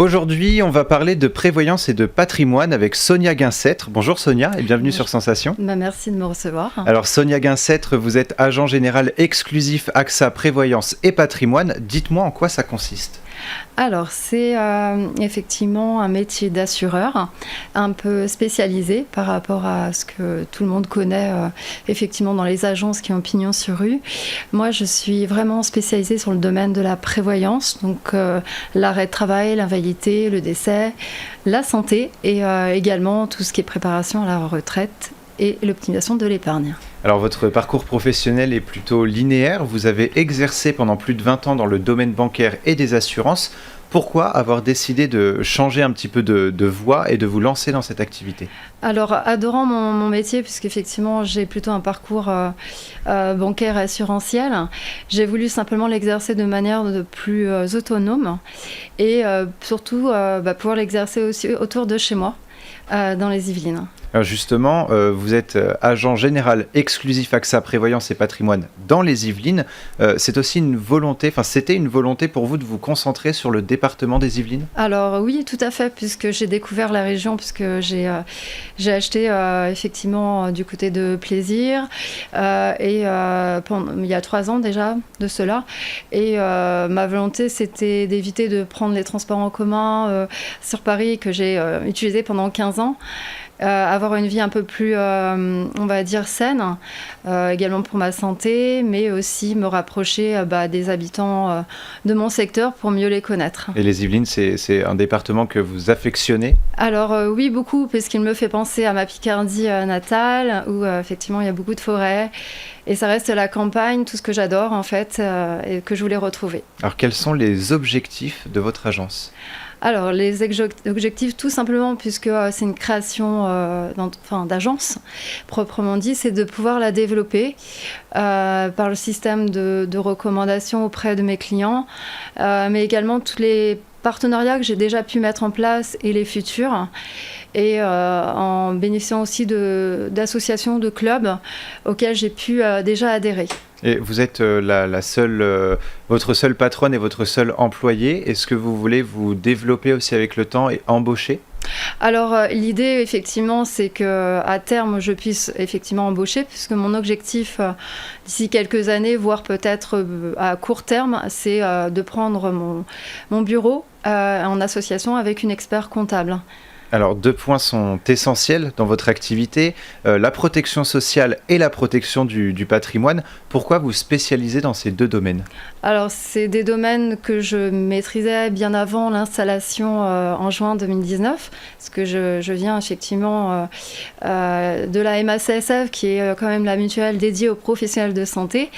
Aujourd'hui, on va parler de prévoyance et de patrimoine avec Sonia Guincêtre. Bonjour Sonia et bienvenue sur Sensation. Merci de me recevoir. Alors Sonia Guincêtre, vous êtes agent général exclusif AXA Prévoyance et Patrimoine. Dites-moi en quoi ça consiste. Alors, c'est effectivement un métier d'assureur, un peu spécialisé par rapport à ce que tout le monde connaît effectivement dans les agences qui ont pignon sur rue. Moi, je suis vraiment spécialisée sur le domaine de la prévoyance, donc l'arrêt de travail, l'invalidité, le décès, la santé et également tout ce qui est préparation à la retraite et l'optimisation de l'épargne. Alors votre parcours professionnel est plutôt linéaire, vous avez exercé pendant plus de 20 ans dans le domaine bancaire et des assurances. Pourquoi avoir décidé de changer un petit peu de voie et de vous lancer dans cette activité ? Alors, adorant mon métier, puisqu'effectivement j'ai plutôt un parcours bancaire et assurantiel, j'ai voulu simplement l'exercer de manière de plus autonome et surtout pouvoir l'exercer aussi autour de chez moi, dans les Yvelines. Alors justement, vous êtes agent général exclusif AXA Prévoyance et Patrimoine dans les Yvelines. C'est aussi une volonté, c'était une volonté pour vous de vous concentrer sur le département des Yvelines ? Alors oui, tout à fait, puisque j'ai découvert la région, puisque j'ai acheté effectivement du côté de Plaisir il y a 3 ans déjà de cela. Et ma volonté, c'était d'éviter de prendre les transports en commun sur Paris que j'ai utilisé pendant 15 ans. Avoir une vie un peu plus, on va dire, saine, également pour ma santé, mais aussi me rapprocher des habitants de mon secteur pour mieux les connaître. Et les Yvelines, c'est un département que vous affectionnez ? Alors oui, beaucoup, parce qu'il me fait penser à ma Picardie natale, où effectivement il y a beaucoup de forêts, et ça reste la campagne, tout ce que j'adore en fait, et que je voulais retrouver. Alors quels sont les objectifs de votre agence ? Alors, les objectifs, tout simplement, puisque c'est une création d'agence, proprement dit, c'est de pouvoir la développer par le système de recommandation auprès de mes clients, mais également tous les partenariats que j'ai déjà pu mettre en place et les futurs, et en bénéficiant aussi d'associations, de clubs auxquels j'ai pu déjà adhérer. Et vous êtes votre seule patronne et votre seul employé. Est-ce que vous voulez vous développer aussi avec le temps et embaucher ? Alors l'idée effectivement c'est qu'à terme je puisse effectivement embaucher, puisque mon objectif d'ici quelques années, voire peut-être à court terme, c'est de prendre mon bureau en association avec une expert comptable. Alors 2 points sont essentiels dans votre activité, la protection sociale et la protection du patrimoine. Pourquoi vous spécialisez dans ces 2 domaines ? Alors c'est des domaines que je maîtrisais bien avant l'installation en juin 2019, parce que je viens effectivement de la MACSF, qui est quand même la mutuelle dédiée aux professionnels de santé,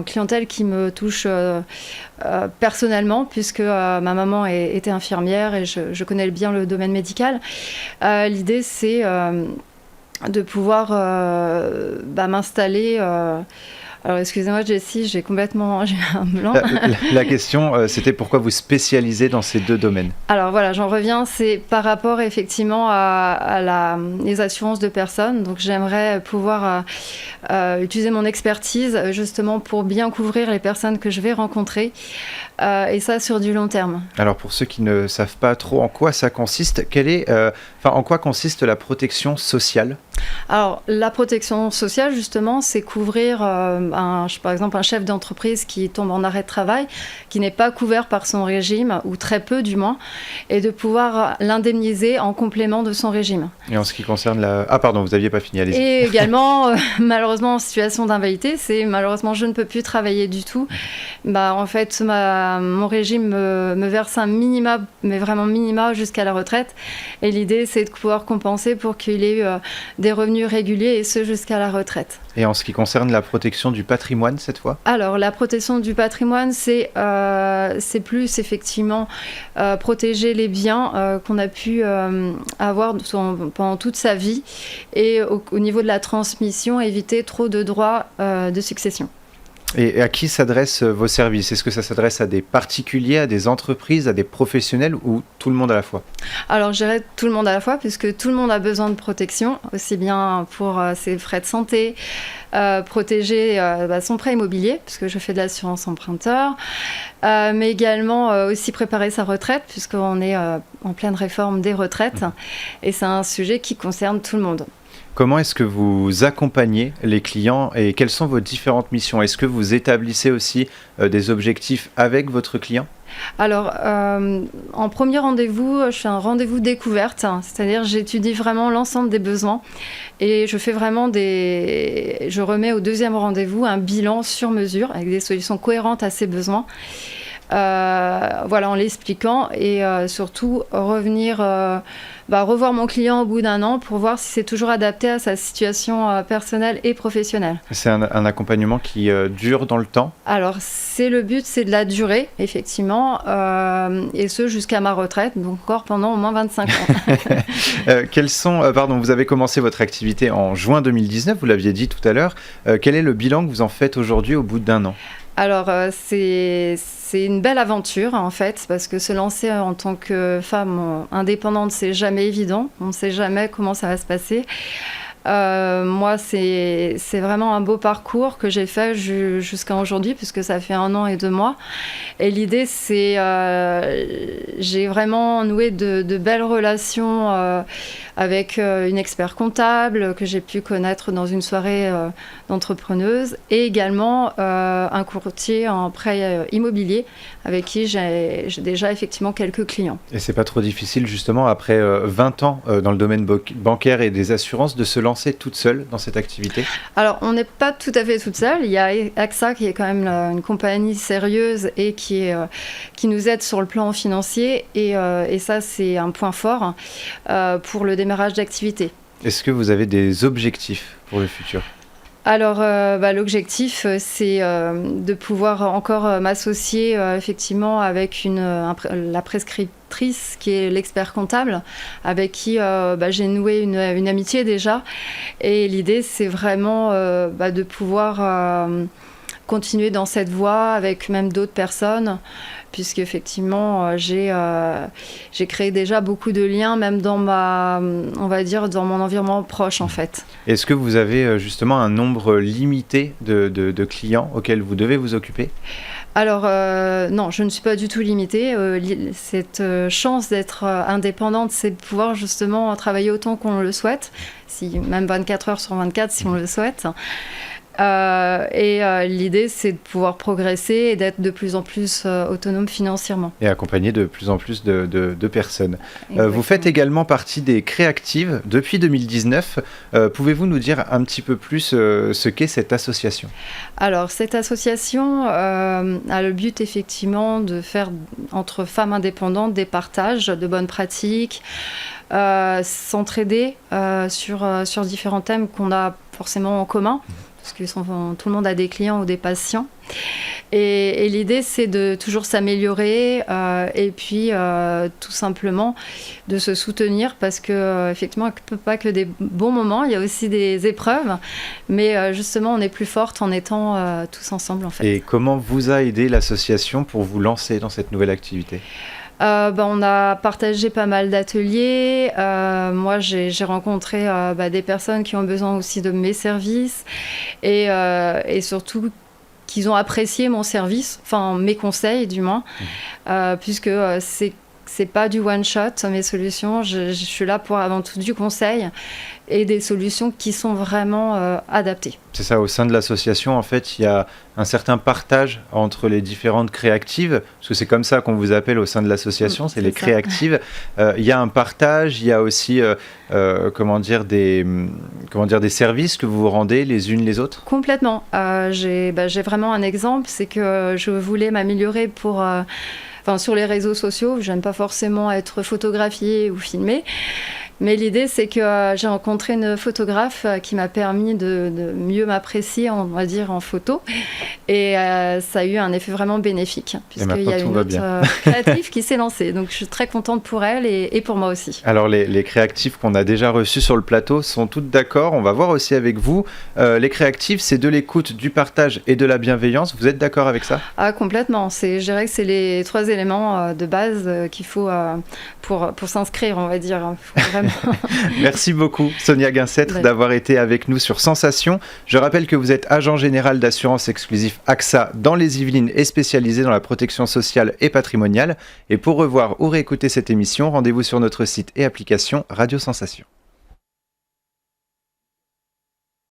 clientèle qui me touche personnellement, puisque ma maman était infirmière et je connais bien le domaine médical. L'idée, c'est de pouvoir m'installer. Alors, excusez-moi, Jessie, j'ai un blanc. La question, c'était pourquoi vous spécialisez dans ces 2 domaines ? Alors voilà, j'en reviens, c'est par rapport effectivement à les assurances de personnes. Donc j'aimerais pouvoir utiliser mon expertise justement pour bien couvrir les personnes que je vais rencontrer, et ça sur du long terme. Alors pour ceux qui ne savent pas trop en quoi ça consiste, en quoi consiste la protection sociale ? Alors la protection sociale justement, c'est couvrir par exemple un chef d'entreprise qui tombe en arrêt de travail, qui n'est pas couvert par son régime, ou très peu du moins, et de pouvoir l'indemniser en complément de son régime. Et en ce qui concerne Ah pardon, vous n'aviez pas fini, allez-y. Et également, malheureusement en situation d'invalidité, c'est malheureusement je ne peux plus travailler du tout. En fait, mon régime me verse un minima, mais vraiment minima jusqu'à la retraite. Et l'idée, c'est de pouvoir compenser pour qu'il ait eu des revenus réguliers, et ce jusqu'à la retraite. Et en ce qui concerne la protection du patrimoine cette fois ? Alors la protection du patrimoine, c'est plus effectivement protéger les biens qu'on a pu avoir pendant toute sa vie, et au niveau de la transmission, éviter trop de droits de succession. Et à qui s'adressent vos services? Est-ce que ça s'adresse à des particuliers, à des entreprises, à des professionnels ou tout le monde à la fois? Alors, je dirais tout le monde à la fois, puisque tout le monde a besoin de protection, aussi bien pour ses frais de santé, protéger son prêt immobilier, puisque je fais de l'assurance emprunteur, mais également aussi préparer sa retraite, puisqu'on est en pleine réforme des retraites, et c'est un sujet qui concerne tout le monde. Comment est-ce que vous accompagnez les clients et quelles sont vos différentes missions? Est-ce que vous établissez aussi des objectifs avec votre client? Alors, en premier rendez-vous, je fais un rendez-vous découverte, c'est-à-dire j'étudie vraiment l'ensemble des besoins et je fais vraiment je remets au deuxième rendez-vous un bilan sur mesure avec des solutions cohérentes à ces besoins. Voilà, en l'expliquant et surtout revoir mon client au bout d'un an pour voir si c'est toujours adapté à sa situation personnelle et professionnelle. C'est un accompagnement qui dure dans le temps? Alors, le but, c'est de la durée, effectivement, et ce jusqu'à ma retraite, donc encore pendant au moins 25 ans. Vous avez commencé votre activité en juin 2019, vous l'aviez dit tout à l'heure. Quel est le bilan que vous en faites aujourd'hui au bout d'un an? Alors, c'est une belle aventure, en fait, parce que se lancer en tant que femme indépendante, c'est jamais évident. On ne sait jamais comment ça va se passer. Moi, c'est vraiment un beau parcours que j'ai fait jusqu'à aujourd'hui, puisque ça fait 1 an et 2 mois. Et l'idée, c'est j'ai vraiment noué de belles relations avec une expert comptable que j'ai pu connaître dans une soirée d'entrepreneuse et également un courtier en prêt immobilier avec qui j'ai déjà effectivement quelques clients. Et c'est pas trop difficile justement après 20 ans dans le domaine bancaire et des assurances de se lancer toute seule dans cette activité? Alors on n'est pas tout à fait toute seule, il y a AXA qui est quand même une compagnie sérieuse et qui nous aide sur le plan financier et ça c'est un point fort pour le démarrage d'activité. Est-ce que vous avez des objectifs pour le futur? Alors, l'objectif, c'est de pouvoir encore m'associer effectivement avec la prescriptrice qui est l'expert comptable, avec qui j'ai noué une amitié déjà. Et l'idée, c'est vraiment de pouvoir continuer dans cette voie avec même d'autres personnes, puisque effectivement j'ai créé déjà beaucoup de liens, même dans dans mon environnement proche en fait. Est-ce que vous avez justement un nombre limité de clients auxquels vous devez vous occuper? Alors non, je ne suis pas du tout limitée. Cette chance d'être indépendante, c'est de pouvoir justement travailler autant qu'on le souhaite, même 24 heures sur 24 si on le souhaite. L'idée, c'est de pouvoir progresser et d'être de plus en plus autonome financièrement. Et accompagner de plus en plus de personnes. Vous faites également partie des Créactives depuis 2019. Pouvez-vous nous dire un petit peu plus ce qu'est cette association? Alors, cette association a le but effectivement de faire entre femmes indépendantes des partages de bonnes pratiques, s'entraider sur différents thèmes qu'on a forcément en commun. Parce que tout le monde a des clients ou des patients. Et l'idée, c'est de toujours s'améliorer et puis tout simplement de se soutenir parce qu'effectivement, il n'y a pas que des bons moments, il y a aussi des épreuves. Mais justement, on est plus forte en étant tous ensemble, en fait. Et comment vous a aidé l'association pour vous lancer dans cette nouvelle activité? On a partagé pas mal d'ateliers. Moi, j'ai rencontré des personnes qui ont besoin aussi de mes services et surtout qu'ils ont apprécié mon service, enfin mes conseils du moins, puisque c'est pas du one shot mes solutions. Je suis là pour avant tout du conseil et des solutions qui sont vraiment adaptées. C'est ça, au sein de l'association, en fait, il y a un certain partage entre les différentes créactives, parce que c'est comme ça qu'on vous appelle au sein de l'association, c'est les créactives. Il y a un partage, il y a aussi des services que vous vous rendez les unes les autres? Complètement. J'ai vraiment un exemple, c'est que je voulais m'améliorer sur les réseaux sociaux. Je n'aime pas forcément être photographiée ou filmée. Mais l'idée, c'est que j'ai rencontré une photographe qui m'a permis de mieux m'apprécier, on va dire, en photo. Et ça a eu un effet vraiment bénéfique, puisqu'il y a une autre créative qui s'est lancée. Donc je suis très contente pour elle et pour moi aussi. Alors les créatives qu'on a déjà reçues sur le plateau sont toutes d'accord. On va voir aussi avec vous. Les créatives, c'est de l'écoute, du partage et de la bienveillance. Vous êtes d'accord avec ça ? Ah, complètement. Je dirais que c'est les 3 éléments de base qu'il faut pour s'inscrire, on va dire. Vraiment... Merci beaucoup, Sonia Guincêtre, d'avoir été avec nous sur Sensation. Je rappelle que vous êtes agent général d'assurance exclusif AXA dans les Yvelines et spécialisé dans la protection sociale et patrimoniale. Et pour revoir ou réécouter cette émission, rendez-vous sur notre site et application Radio Sensation.